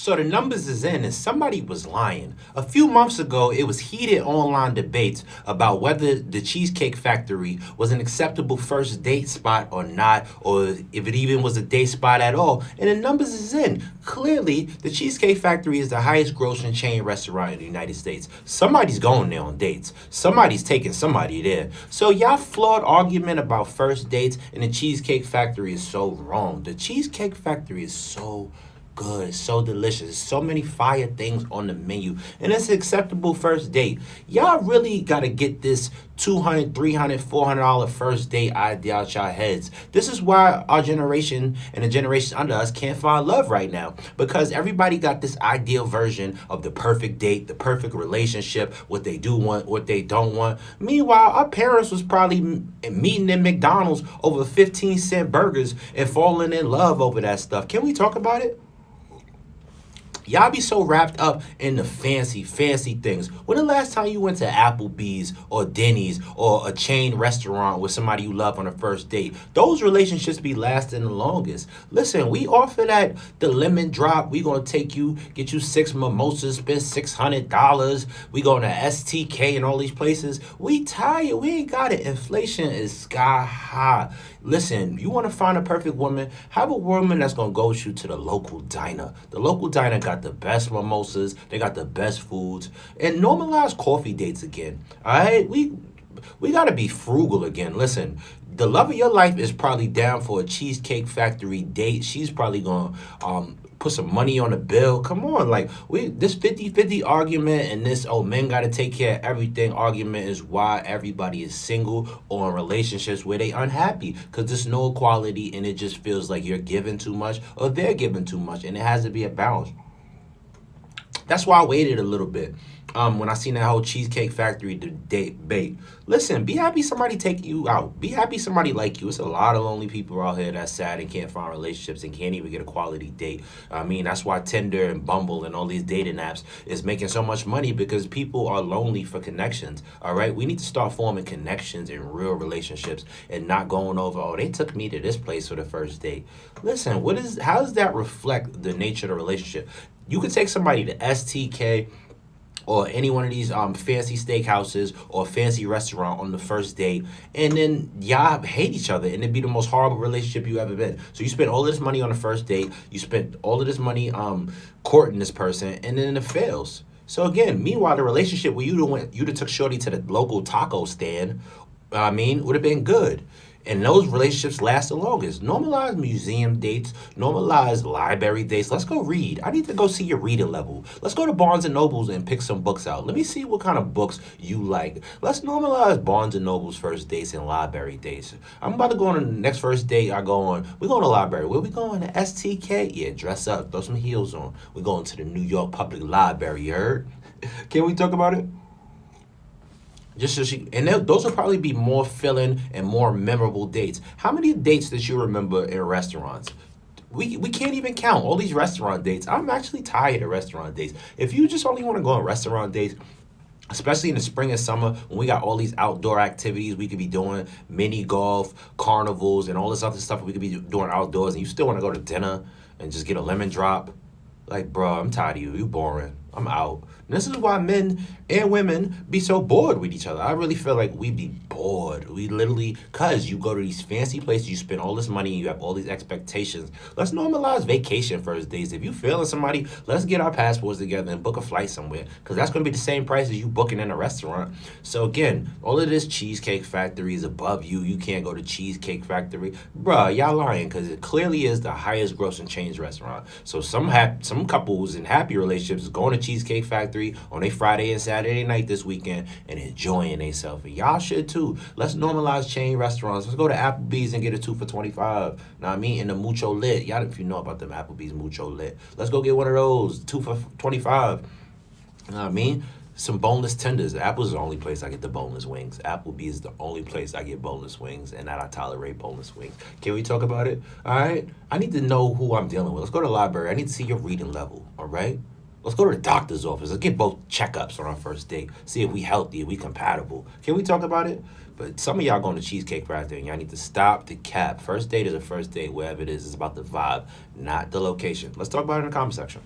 So the numbers is in, and somebody was lying. A few months ago, it was heated online debates about whether the Cheesecake Factory was an acceptable first date spot or not, or if it even was a date spot at all. And the numbers is in. Clearly, the Cheesecake Factory is the highest grossing chain restaurant in the United States. Somebody's going there on dates. Somebody's taking somebody there. So y'all flawed argument about first dates and the Cheesecake Factory is so wrong. The Cheesecake Factory is so good, so delicious, so many fire things on the menu, and it's an acceptable first date. Y'all really gotta get this $200, $300, $400 first date idea out y'all heads. This is why our generation and the generations under us can't find love right now, because everybody got this ideal version of the perfect date, the perfect relationship, what they do want, what they don't want. Meanwhile, our parents was probably meeting in McDonald's over 15-cent burgers and falling in love over that stuff. Can we talk about it? Y'all be so wrapped up in the fancy things. When the last time you went to Applebee's or Denny's or a chain restaurant with somebody you love on a first date? Those relationships be lasting the longest. Listen, we offer that the lemon drop. We gonna take you, get you 6 mimosas, spend $600. We going to STK and all these places. We tired. We ain't got it. Inflation is sky high. Listen, you want to find a perfect woman? Have a woman that's gonna go with you to the local diner. The local diner got the best mimosas. They got the best foods. And normalize coffee dates again. All right, we gotta be frugal again. Listen, the love of your life is probably down for a Cheesecake Factory date. She's probably gonna put some money on the bill. Come on, like this 50-50 argument and this men gotta take care of everything argument is why everybody is single or in relationships where they unhappy, because there's no equality and it just feels like you're giving too much or they're giving too much, and it has to be a balance. That's why I waited a little bit. When I seen that whole Cheesecake Factory debate. Listen, be happy somebody take you out. Be happy somebody like you. It's a lot of lonely people out here that's sad and can't find relationships and can't even get a quality date. I mean, that's why Tinder and Bumble and all these dating apps is making so much money, because people are lonely for connections. All right, we need to start forming connections in real relationships and not going over, oh, they took me to this place for the first date. Listen, how does that reflect the nature of the relationship? You could take somebody to STK or any one of these fancy steakhouses or fancy restaurant on the first date, and then y'all hate each other, and it'd be the most horrible relationship you ever been. So you spent all this money on the first date, you spent all of this money courting this person, and then it fails. So again, meanwhile, the relationship where you'd have took Shorty to the local taco stand, would have been good. And those relationships last the longest. Normalize museum dates. Normalize library dates. Let's go read. I need to go see your reading level. Let's go to Barnes and Nobles and pick some books out. Let me see what kind of books you like. Let's normalize Barnes and Nobles first dates and library dates. I'm about to go on the next first date. We're going to the library. Where we going? To STK? Yeah, dress up. Throw some heels on. We're going to the New York Public Library, you heard? Can we talk about it? Just so those will probably be more filling and more memorable dates. How many dates did you remember in restaurants? We can't even count all these restaurant dates. I'm actually tired of restaurant dates. If you just only want to go on restaurant dates, especially in the spring and summer when we got all these outdoor activities we could be doing, mini golf, carnivals, and all this other stuff we could be doing outdoors, and you still want to go to dinner and just get a lemon drop, like, bro, I'm tired of you. You boring. I'm out. And this is why men and women be so bored with each other. I really feel like we be bored. We literally, because you go to these fancy places, you spend all this money, and you have all these expectations. Let's normalize vacation first days. If you feeling somebody, let's get our passports together and book a flight somewhere, because that's going to be the same price as you booking in a restaurant. So again, all of this Cheesecake Factory is above you. You can't go to Cheesecake Factory. Bruh, y'all lying, because it clearly is the highest grossing chains restaurant. So some couples in happy relationships is going to Cheesecake Factory on a Friday and Saturday night this weekend and enjoying themselves. And y'all should too. Let's normalize chain restaurants. Let's go to Applebee's and get a 2 for $25. Know what I mean? And the Mucho Lit. Y'all, if you know about them Applebee's Mucho Lit, let's go get one of those. 2 for $25. Know what I mean? Some boneless tenders. Apple's is the only place I get the boneless wings. Applebee's is the only place I get boneless wings, and that I tolerate boneless wings. Can we talk about it? All right? I need to know who I'm dealing with. Let's go to the library. I need to see your reading level. All right? Let's go to the doctor's office. Let's get both checkups on our first date. See if we healthy, if we compatible. Can we talk about it? But some of y'all going to Cheesecake Factory, and y'all need to stop the cap. First date is a first date, wherever it is. It's about the vibe, not the location. Let's talk about it in the comment section.